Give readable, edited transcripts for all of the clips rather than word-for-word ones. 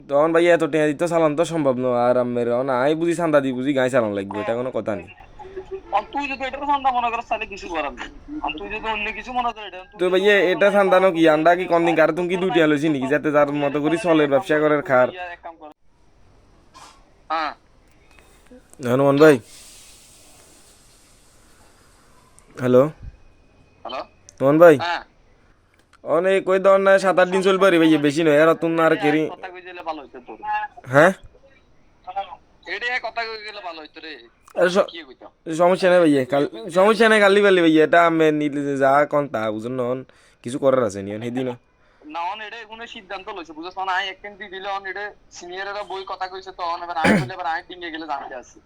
তখন ভাই এত টেয়া দিতে চালান তো সম্ভব নয় আর আমের না আই বুঝি চান্দা দি বুঝি গাই চালান লাগবে, এটা কোনো কথা নেই। তুই যদি এটার ঠান্ডা মনে করিস তাহলে কিছু করার নেই। আর তুই যদি অন্য কিছু মনে করিস তুই তো যদি ভাই মনে করো এটা না এটা চান্দা আমার কি বন্ধু আন্ডা কি দিছে কন্দিন তাই কার তুমি কি তোর দুটিয়া নাই লইছি নাকি যাতে যার তুই মতো তোর করি নাই চলে এক কাম ব্যবসা কর করে তুই খার। এক কাম কর। হ্যাঁ হনুমান ভাই, হ্যালো হ্যালো হনুমান ভাই, হ্যাঁ অনেক কই দর না 7-8 দিন চলবে রে ভাই, বেশি নয় আর তুমি আর এটা এক কেরি। কথা কই দিলে ভালো হইতো তোর। হ্যাঁ এটা এক কথা কই গেলে ভালো হইতো রে। আরে কি কইতাম সমস্যা নেই ভাইয়া কাল, সমস্যা নেই কালি পালি ভাইয়া, এটা আমি নিলে যা কন তা বুঝুন নন, কিছু করার আছে নিয়ন সেদিন। না অন এটা কোনো সিদ্ধান্ত লইছে বুঝছ না আই একদিন দি দিলে অন এটা সিনিয়ররা বই কথা কইছে তো অন এবার আই বলে এবার আই টিঙ্গে গেলে জানতে আছে।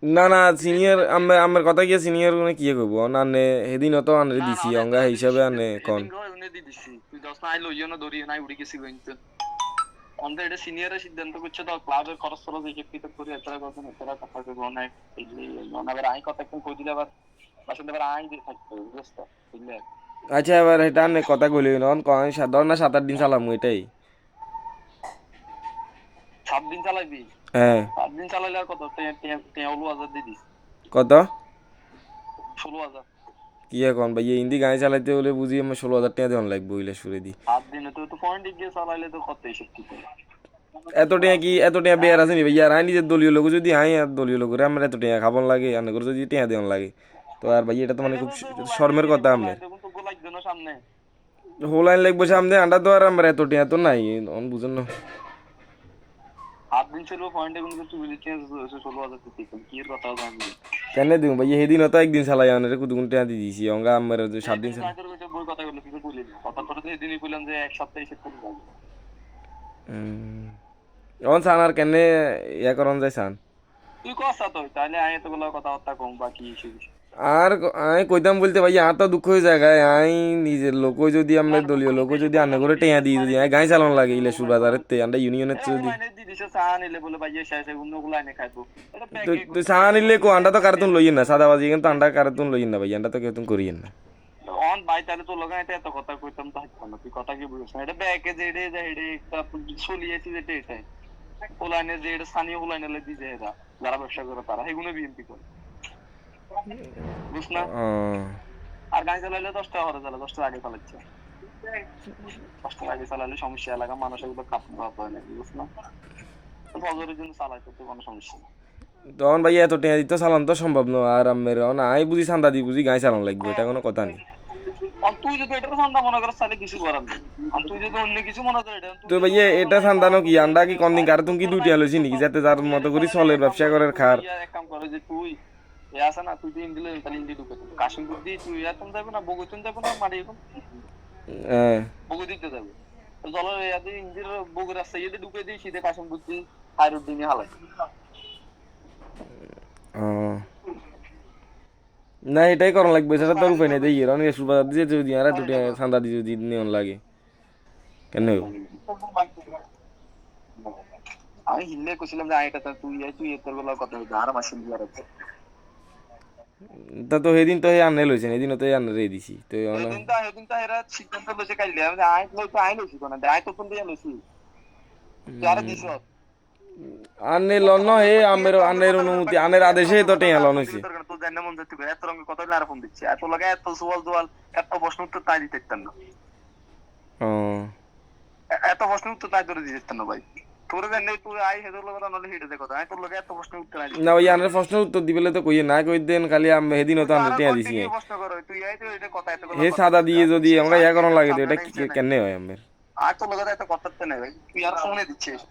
না না সিনিয়র আমার কথা কি সিনিয়র মানে কি করবো আনে সেদিন তো আনরে না না দিছি অনেক অঙ্গা তোরা দি হিসাবে আনে কন। এদিন গো এনে দি দিছি তুই দশ না আই লইও না ধরি নাই উড়ি গেছি কইতে অন্ধে এটা সিনিয়রের সিদ্ধান্ত করছে তো ক্লাবের খরচ খরচ একত্রিত করে এতটা কথা এতটা কথা কইব অনেক এবার আই কথা একদম কই দিলে আবার আসলে এবার আই দিয়ে থাকতে হবে বুঝছ তো বুঝলে। আচ্ছা এবার এটা আনে কথা কইলি নন কন ধর না 7-8 দিন চালাম এটাই। 7 দিন চালাইবি হ্যাঁ 7 দিন চালাইলে আর কত 13,000 দিয়ে দিস কত 16,000। কি এখন ভাই হিন্দি গাড়ি চালাইতে হলে বুঝি আমার 16,000 টাকা দেওয়ান লাগবে ওইলে সুরে দি। 7 দিনে তো পয়েন্ট দিয়ে চালাইলে তো কত এসব কি করে। এত টাকা কি এত টাকা বেয়ার আছে নি ভাইয়া, আর আই নিজের দলীয় লোক যদি আই আর দলীয় লোক আমার এত টাকা খাবন লাগে আনে করে যদি টাকা দেওয়ান লাগে তো আর ভাই এটা তো মানে এটা খুব তো গোলাই শর্মের দিকে কথা গোলাই আপনার। দেখুন তো গোলাই জন্য সামনে হোল আইন লাগবে সামনে আন্ডা তো আর আমার এত টাকা তো নাই বুঝুন না। 7 দিন ছিল পয়েন্টে কোনো কিছু বিলিটি 16,000 দিতে কি এর কথা জানি। কেন দিও ভাই সেদিন তো একদিন চালাই আনে কুদুকুন টাকা দিয়ে দিছি অঙ্গা আমার 7 দিন এদিন তো চালাই। আইতর কইতে বই কথা বলে কিছু বলিনি কথা তো এদিনই কইলাম যে এক সপ্তাহে এসে করে যাবে। এখন চান আর কেনে ইয়া করন যায় চান। তুই কসা তো তাহলে আই এতগুলো কথাবার্তা কম বাকি ইস্যু আর আমি কইতাম বলতে ভাই আর তো দুঃখ হয়ে জায়গায় আই নিজের লোক যদি আমার আর দুঃখ দলীয় লোক নিতে যদি দুঃখ আন্না করে লাগবে টেয়া তোর দিই যদি বাড়িতে আই গাই চালান লাগে ইলেশুর বাজারের তে আন্ডা ইউনিয়নের এ যদি। ওলাইনে দি দিছে চা নিলে বলে ভাই শেষ অন্য গুলো আইনে খাইবো এটা তুই ব্যাগে তুই কইতে চা বলে নিলে কো আন্ডা তো কার্টুন তেল লইয়েন না সাদাবাজি কিন্তু আন্ডা কার্টুন লইয়েন না ভাই আন্ডা তো কেউ করিয়েন না। অন ভাই তাহলে তো লগা এটা এত কথা কইতাম তো হাইতাম না তুই কথা কি বুঝছ না এটা ব্যাগে যে এটা যে এটা একটা চলিয়েছি যেটা এটাই ওলাইনে যে এটা স্থানীয় ওলাইনে দি যে এরা যারা ব্যবসা করে তারা এগুলো বিএনপি করে বুঝছ না। আর গাড়ি চালাইলে 10 টাকা খরচ হলো 10 টাকা আগে চালাচ্ছে 10 টাকা আগে চালালে সমস্যা এলাকা মানুষ এগুলো কাপ ভাব হয় না বুঝছ না। তো ফজরের জন্য চালাইতে তো কোনো সমস্যা নেই। তখন ভাই এত টেয়া দিতে চালান তো সম্ভব নয় আর আমার না আই বুঝি চান্দা দি বুঝি গাই চালান লাগবে, এটা কোনো কথা নেই। আর তুই যদি এটার ঠান্ডা মনে করিস তাহলে কিছু করার নেই। আর তুই যদি অন্য কিছু মনে করিস তুই তো যদি ভাইয়া মনে করো এটা না এটা চান্দা আমার কি বন্ধু আন্ডা কি দিছে কন্দিন তাই কার্টুন কি তোর নাই দুইটা লইছি নাকি যাতে যার মতো করি চলে এক কাম ব্যবসা কর করে তুই খার। এক কাম করে যে তুই এ আছে না তুই দিন দিলে তাহলে ইন্দি ঢুকে কাশিম বুদ্ধি তুই এখন যাবে না বগুতুন যাবে না মারি এখন হ্যাঁ বগু দিতে যাবে তো চলো ইয়াতে ইন্দির বগু রাস্তা ইয়েতে ঢুকে দিই শীতে কাশিম বুদ্ধি হাইরুদ্দিনে হালাই। ও না এটাই করা লাগবে, সেটা তো আর উপায় নেই দেখি অনেক সুবাদ দিয়ে যদি আর দুটো চান্দা দিয়ে যদি নিয়ন লাগে কেন। আমি হিলে কইছিলাম যে এটা তুই তুই এত বলা কথা আর মাসিন দিয়ে রাখছে তা তো সেদিন তো সেই আনে লইছেন এদিনও তো আনে রে দিছি তো এদিন তো এরা সিদ্ধান্ত লইছে কাইলে আমি আই তো আই লইছি কোন আই তো কোন দিয়ে লইছি যারা দিছ আনে লন হে আমের আনের অনুমতি আনের আদেশে তো টেয়া লন হইছে। তো জান্ন মন যেতে এত রঙের কথা হইলে আর ফোন দিচ্ছি এত লাগে এত সওয়াল জওয়াল এত প্রশ্ন উত্তর তাই দিতে পারতাম না ও এত প্রশ্ন উত্তর তাই ধরে দিতে পারতাম না ভাই তোর জানলে তুই আই হেদর কথা নলে হিটে কথা আমি তোর লগে এত প্রশ্ন উত্তর আই না ওই আনের প্রশ্নের উত্তর দিবেলে তো কইয়ে না কই দেন খালি সেদিনও তুই তো তো আনরে আরো টেয়া দিছি। কন্টিনিউ প্রশ্ন করো তুই আই তো এটা কথা এত হে কথা সাদা কইতে দিয়ে আমি যদি আমরা ইয়া করার লাগে তো এটা সামনে কেন হয় আমের। আর তোর লগে এত কথা নাই ভাই তুই আর ফোনে দিচ্ছিস